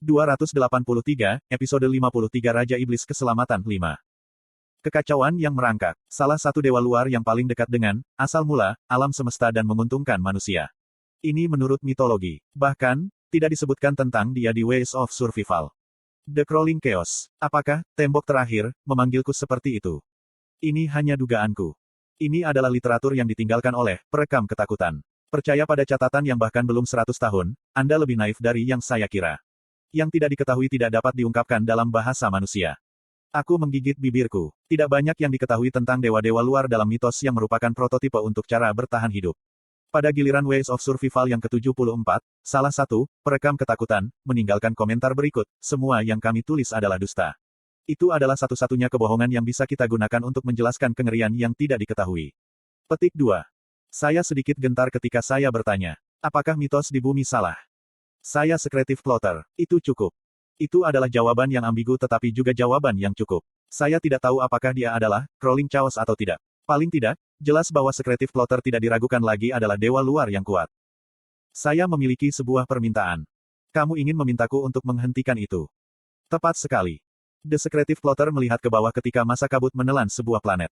283, episode 53 Raja Iblis Keselamatan 5. Kekacauan yang merangkak. Salah satu dewa luar yang paling dekat dengan asal mula alam semesta dan menguntungkan manusia. Ini menurut mitologi. Bahkan, tidak disebutkan tentang dia di Ways of Survival. The Crawling Chaos. Apakah tembok terakhir memanggilku seperti itu? Ini hanya dugaanku. Ini adalah literatur yang ditinggalkan oleh perekam ketakutan. Percaya pada catatan yang bahkan belum 100 tahun, Anda lebih naif dari yang saya kira. Yang tidak diketahui tidak dapat diungkapkan dalam bahasa manusia. Aku menggigit bibirku. Tidak banyak yang diketahui tentang dewa-dewa luar dalam mitos yang merupakan prototipe untuk cara bertahan hidup. Pada giliran Ways of Survival yang ke-74, salah satu perekam ketakutan meninggalkan komentar berikut, semua yang kami tulis adalah dusta. Itu adalah satu-satunya kebohongan yang bisa kita gunakan untuk menjelaskan kengerian yang tidak diketahui. Petik 2. Saya sedikit gentar ketika saya bertanya, apakah mitos di bumi salah? Saya sekretif plotter. Itu cukup. Itu adalah jawaban yang ambigu tetapi juga jawaban yang cukup. Saya tidak tahu apakah dia adalah Crawling Chaos atau tidak. Paling tidak, jelas bahwa sekretif plotter tidak diragukan lagi adalah dewa luar yang kuat. Saya memiliki sebuah permintaan. Kamu ingin memintaku untuk menghentikan itu? Tepat sekali. The Secretive Plotter melihat ke bawah ketika masa kabut menelan sebuah planet.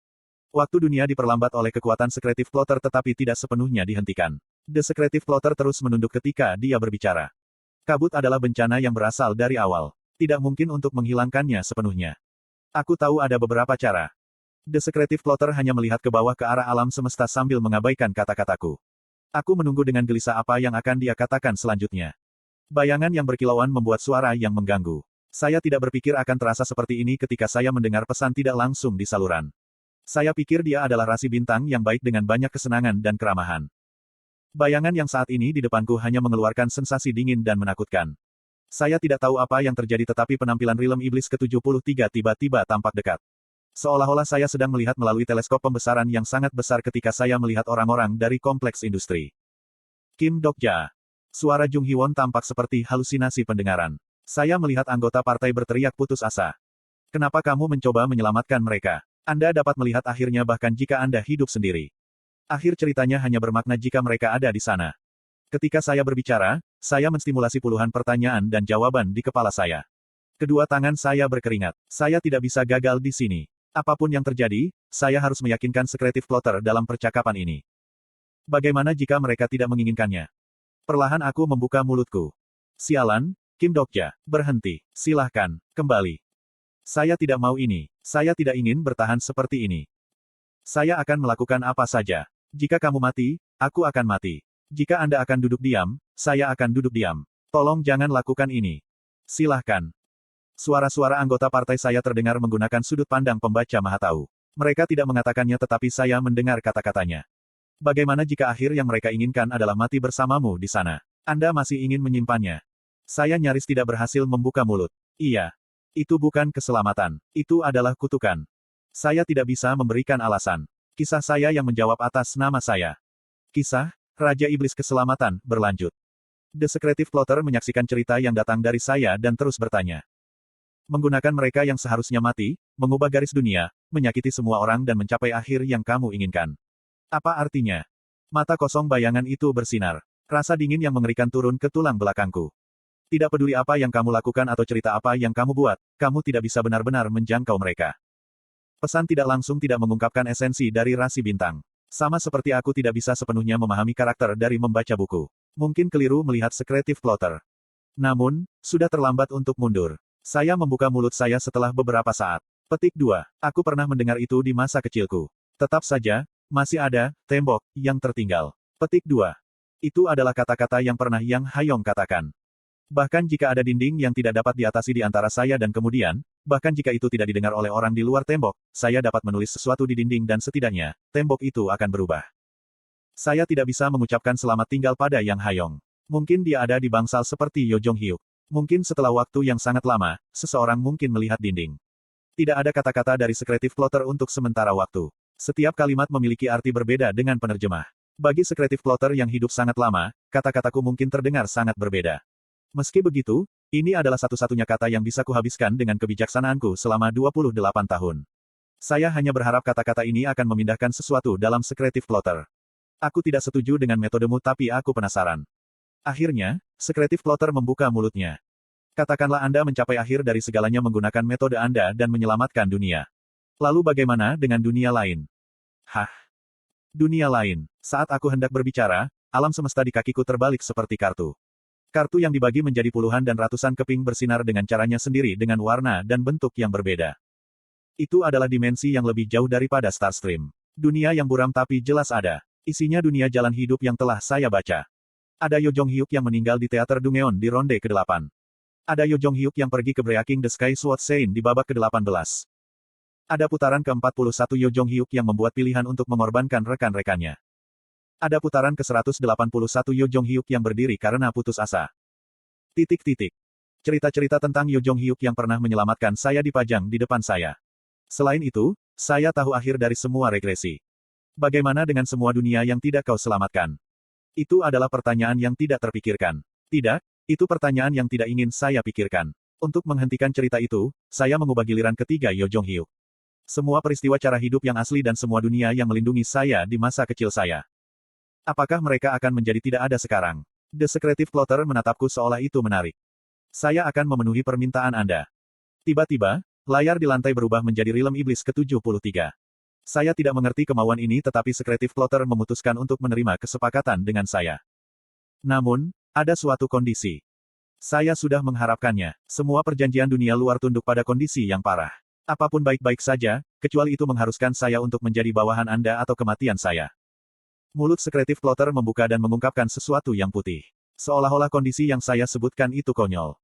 Waktu dunia diperlambat oleh kekuatan Secretive Plotter tetapi tidak sepenuhnya dihentikan. The Secretive Plotter terus menunduk ketika dia berbicara. Kabut adalah bencana yang berasal dari awal. Tidak mungkin untuk menghilangkannya sepenuhnya. Aku tahu ada beberapa cara. The Secretive Plotter hanya melihat ke bawah ke arah alam semesta sambil mengabaikan kata-kataku. Aku menunggu dengan gelisah apa yang akan dia katakan selanjutnya. Bayangan yang berkilauan membuat suara yang mengganggu. Saya tidak berpikir akan terasa seperti ini ketika saya mendengar pesan tidak langsung di saluran. Saya pikir dia adalah rasi bintang yang baik dengan banyak kesenangan dan keramahan. Bayangan yang saat ini di depanku hanya mengeluarkan sensasi dingin dan menakutkan. Saya tidak tahu apa yang terjadi tetapi penampilan Realm Iblis ke-73 tiba-tiba tampak dekat. Seolah-olah saya sedang melihat melalui teleskop pembesaran yang sangat besar ketika saya melihat orang-orang dari kompleks industri. Kim Dok-ja. Suara Jung Hee-won tampak seperti halusinasi pendengaran. Saya melihat anggota partai berteriak putus asa. Kenapa kamu mencoba menyelamatkan mereka? Anda dapat melihat akhirnya bahkan jika Anda hidup sendiri. Akhir ceritanya hanya bermakna jika mereka ada di sana. Ketika saya berbicara, saya menstimulasi puluhan pertanyaan dan jawaban di kepala saya. Kedua tangan saya berkeringat. Saya tidak bisa gagal di sini. Apapun yang terjadi, saya harus meyakinkan Secretive Plotter dalam percakapan ini. Bagaimana jika mereka tidak menginginkannya? Perlahan aku membuka mulutku. Sialan, Kim Dok-ja, berhenti. Silahkan, kembali. Saya tidak mau ini. Saya tidak ingin bertahan seperti ini. Saya akan melakukan apa saja. Jika kamu mati, aku akan mati. Jika Anda akan duduk diam, saya akan duduk diam. Tolong jangan lakukan ini. Silahkan. Suara-suara anggota partai saya terdengar menggunakan sudut pandang pembaca Mahatahu. Mereka tidak mengatakannya tetapi saya mendengar kata-katanya. Bagaimana jika akhir yang mereka inginkan adalah mati bersamamu di sana? Anda masih ingin menyimpannya? Saya nyaris tidak berhasil membuka mulut. Iya. Itu bukan keselamatan. Itu adalah kutukan. Saya tidak bisa memberikan alasan. Kisah saya yang menjawab atas nama saya. Kisah Raja Iblis Keselamatan berlanjut. The Secretive Plotter menyaksikan cerita yang datang dari saya dan terus bertanya. Menggunakan mereka yang seharusnya mati, mengubah garis dunia, menyakiti semua orang dan mencapai akhir yang kamu inginkan. Apa artinya? Mata kosong bayangan itu bersinar. Rasa dingin yang mengerikan turun ke tulang belakangku. Tidak peduli apa yang kamu lakukan atau cerita apa yang kamu buat, kamu tidak bisa benar-benar menjangkau mereka. Pesan tidak langsung tidak mengungkapkan esensi dari rasi bintang. Sama seperti aku tidak bisa sepenuhnya memahami karakter dari membaca buku. Mungkin keliru melihat Secretive Plotter. Namun, sudah terlambat untuk mundur. Saya membuka mulut saya setelah beberapa saat. Petik 2. Aku pernah mendengar itu di masa kecilku. Tetap saja, masih ada tembok yang tertinggal. Petik 2. Itu adalah kata-kata yang pernah Yang Hayong katakan. Bahkan jika ada dinding yang tidak dapat diatasi di antara saya dan kemudian, bahkan jika itu tidak didengar oleh orang di luar tembok, saya dapat menulis sesuatu di dinding dan setidaknya, tembok itu akan berubah. Saya tidak bisa mengucapkan selamat tinggal pada Yang Hayong. Mungkin dia ada di bangsal seperti Yo Jong Hyuk. Mungkin setelah waktu yang sangat lama, seseorang mungkin melihat dinding. Tidak ada kata-kata dari Secretive Plotter untuk sementara waktu. Setiap kalimat memiliki arti berbeda dengan penerjemah. Bagi Secretive Plotter yang hidup sangat lama, kata-kataku mungkin terdengar sangat berbeda. Meski begitu, ini adalah satu-satunya kata yang bisa kuhabiskan dengan kebijaksanaanku selama 28 tahun. Saya hanya berharap kata-kata ini akan memindahkan sesuatu dalam Secretive Plotter. Aku tidak setuju dengan metodemu tapi aku penasaran. Akhirnya, Secretive Plotter membuka mulutnya. Katakanlah Anda mencapai akhir dari segalanya menggunakan metode Anda dan menyelamatkan dunia. Lalu bagaimana dengan dunia lain? Hah? Dunia lain. Saat aku hendak berbicara, alam semesta di kakiku terbalik seperti kartu. Kartu yang dibagi menjadi puluhan dan ratusan keping bersinar dengan caranya sendiri dengan warna dan bentuk yang berbeda. Itu adalah dimensi yang lebih jauh daripada Starstream. Dunia yang buram tapi jelas ada. Isinya dunia jalan hidup yang telah saya baca. Ada Yo Jong Hyuk yang meninggal di teater Dungeon di ronde ke-8. Ada Yo Jong Hyuk yang pergi ke Breaking the Sky Sword Sein di babak ke-18. Ada putaran ke-41 Yo Jong Hyuk yang membuat pilihan untuk mengorbankan rekan-rekannya. Ada putaran ke-181 Yo Jong Hyuk yang berdiri karena putus asa. Cerita-cerita tentang Yo Jong Hyuk yang pernah menyelamatkan saya dipajang di depan saya. Selain itu, saya tahu akhir dari semua regresi. Bagaimana dengan semua dunia yang tidak kau selamatkan? Itu adalah pertanyaan yang tidak terpikirkan. Tidak, itu pertanyaan yang tidak ingin saya pikirkan. Untuk menghentikan cerita itu, saya mengubah giliran ketiga Yo Jong Hyuk. Semua peristiwa cara hidup yang asli dan semua dunia yang melindungi saya di masa kecil saya. Apakah mereka akan menjadi tidak ada sekarang? The Secretive Plotter menatapku seolah itu menarik. Saya akan memenuhi permintaan Anda. Tiba-tiba, layar di lantai berubah menjadi Realm Iblis ke-73. Saya tidak mengerti kemauan ini tetapi Secretive Plotter memutuskan untuk menerima kesepakatan dengan saya. Namun, ada suatu kondisi. Saya sudah mengharapkannya. Semua perjanjian dunia luar tunduk pada kondisi yang parah. Apapun baik-baik saja, kecuali itu mengharuskan saya untuk menjadi bawahan Anda atau kematian saya. Mulut Secretive Plotter membuka dan mengungkapkan sesuatu yang putih. Seolah-olah kondisi yang saya sebutkan itu konyol.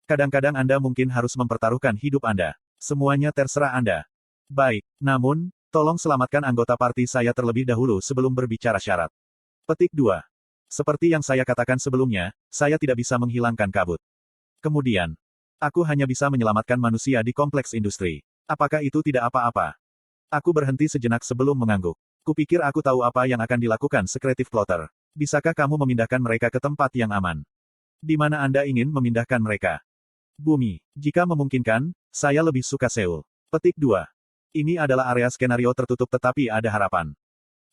Kadang-kadang Anda mungkin harus mempertaruhkan hidup Anda. Semuanya terserah Anda. Baik, namun, tolong selamatkan anggota parti saya terlebih dahulu sebelum berbicara syarat. Petik 2. Seperti yang saya katakan sebelumnya, saya tidak bisa menghilangkan kabut. Kemudian, aku hanya bisa menyelamatkan manusia di kompleks industri. Apakah itu tidak apa-apa? Aku berhenti sejenak sebelum mengangguk. Kupikir aku tahu apa yang akan dilakukan Secretive Plotter. Bisakah kamu memindahkan mereka ke tempat yang aman? Di mana Anda ingin memindahkan mereka? Bumi. Jika memungkinkan, saya lebih suka Seoul. Petik 2. Ini adalah area skenario tertutup tetapi ada harapan.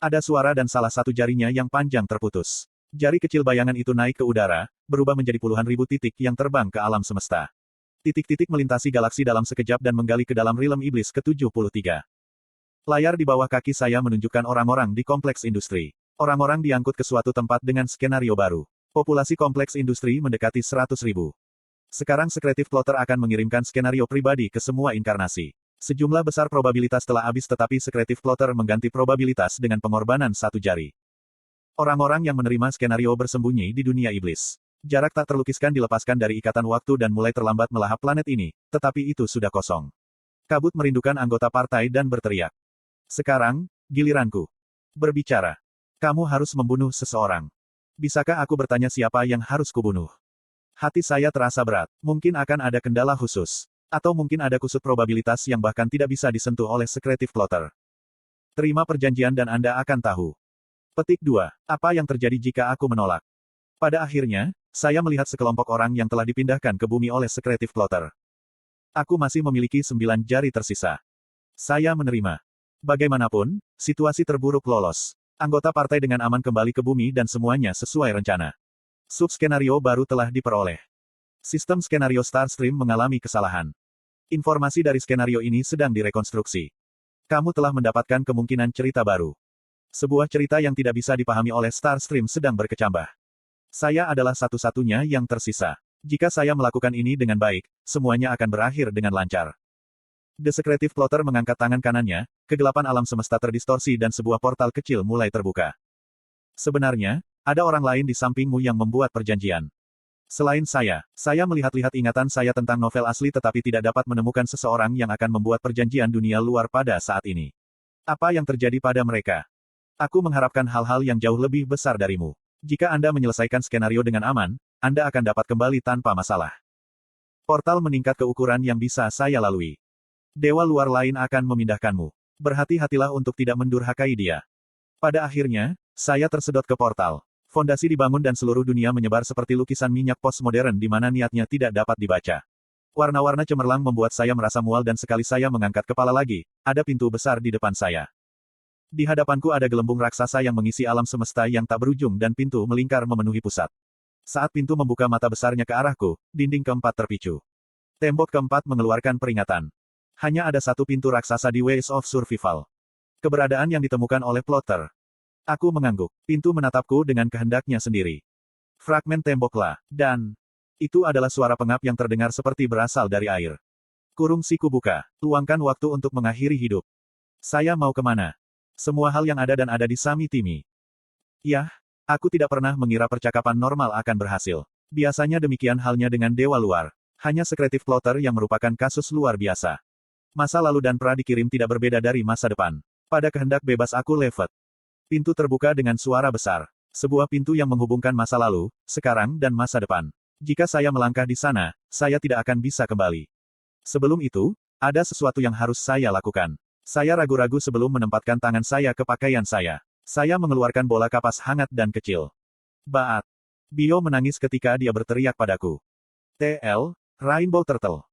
Ada suara dan salah satu jarinya yang panjang terputus. Jari kecil bayangan itu naik ke udara, berubah menjadi puluhan ribu titik yang terbang ke alam semesta. Titik-titik melintasi galaksi dalam sekejap dan menggali ke dalam Realm Iblis ke-73. Layar di bawah kaki saya menunjukkan orang-orang di kompleks industri. Orang-orang diangkut ke suatu tempat dengan skenario baru. Populasi kompleks industri mendekati 100.000. Sekarang Secretive Plotter akan mengirimkan skenario pribadi ke semua inkarnasi. Sejumlah besar probabilitas telah habis tetapi Secretive Plotter mengganti probabilitas dengan pengorbanan satu jari. Orang-orang yang menerima skenario bersembunyi di dunia iblis. Jarak tak terlukiskan dilepaskan dari ikatan waktu dan mulai terlambat melahap planet ini, tetapi itu sudah kosong. Kabut merindukan anggota partai dan berteriak. Sekarang, giliranku. Berbicara. Kamu harus membunuh seseorang. Bisakah aku bertanya siapa yang harus kubunuh? Hati saya terasa berat. Mungkin akan ada kendala khusus. Atau mungkin ada kusut probabilitas yang bahkan tidak bisa disentuh oleh Secretive Plotter. Terima perjanjian dan Anda akan tahu. Petik 2. Apa yang terjadi jika aku menolak? Pada akhirnya, saya melihat sekelompok orang yang telah dipindahkan ke bumi oleh Secretive Plotter. Aku masih memiliki 9 jari tersisa. Saya menerima. Bagaimanapun, situasi terburuk lolos. Anggota partai dengan aman kembali ke bumi dan semuanya sesuai rencana. Sub-skenario baru telah diperoleh. Sistem skenario Starstream mengalami kesalahan. Informasi dari skenario ini sedang direkonstruksi. Kamu telah mendapatkan kemungkinan cerita baru. Sebuah cerita yang tidak bisa dipahami oleh Starstream sedang berkecambah. Saya adalah satu-satunya yang tersisa. Jika saya melakukan ini dengan baik, semuanya akan berakhir dengan lancar. The Secretive Plotter mengangkat tangan kanannya, kegelapan alam semesta terdistorsi dan sebuah portal kecil mulai terbuka. Sebenarnya, ada orang lain di sampingmu yang membuat perjanjian. Selain saya melihat-lihat ingatan saya tentang novel asli tetapi tidak dapat menemukan seseorang yang akan membuat perjanjian dunia luar pada saat ini. Apa yang terjadi pada mereka? Aku mengharapkan hal-hal yang jauh lebih besar darimu. Jika Anda menyelesaikan skenario dengan aman, Anda akan dapat kembali tanpa masalah. Portal meningkat ke ukuran yang bisa saya lalui. Dewa luar lain akan memindahkanmu. Berhati-hatilah untuk tidak mendurhakai dia. Pada akhirnya, saya tersedot ke portal. Fondasi dibangun dan seluruh dunia menyebar seperti lukisan minyak postmodern di mana niatnya tidak dapat dibaca. Warna-warna cemerlang membuat saya merasa mual dan sekali saya mengangkat kepala lagi, ada pintu besar di depan saya. Di hadapanku ada gelembung raksasa yang mengisi alam semesta yang tak berujung dan pintu melingkar memenuhi pusat. Saat pintu membuka mata besarnya ke arahku, dinding keempat terpicu. Tembok keempat mengeluarkan peringatan. Hanya ada satu pintu raksasa di Ways of Survival. Keberadaan yang ditemukan oleh plotter. Aku mengangguk. Pintu menatapku dengan kehendaknya sendiri. Fragmen temboklah, dan itu adalah suara pengap yang terdengar seperti berasal dari air. Kurung siku buka. Luangkan waktu untuk mengakhiri hidup. Saya mau kemana? Semua hal yang ada dan ada di Sami Timi. Yah, aku tidak pernah mengira percakapan normal akan berhasil. Biasanya demikian halnya dengan dewa luar. Hanya sekretif plotter yang merupakan kasus luar biasa. Masa lalu dan pra dikirim tidak berbeda dari masa depan. Pada kehendak bebas aku levet. Pintu terbuka dengan suara besar. Sebuah pintu yang menghubungkan masa lalu, sekarang dan masa depan. Jika saya melangkah di sana, saya tidak akan bisa kembali. Sebelum itu, ada sesuatu yang harus saya lakukan. Saya ragu-ragu sebelum menempatkan tangan saya ke pakaian saya. Saya mengeluarkan bola kapas hangat dan kecil. Baat. Bio menangis ketika dia berteriak padaku. TL, Rainbow Turtle.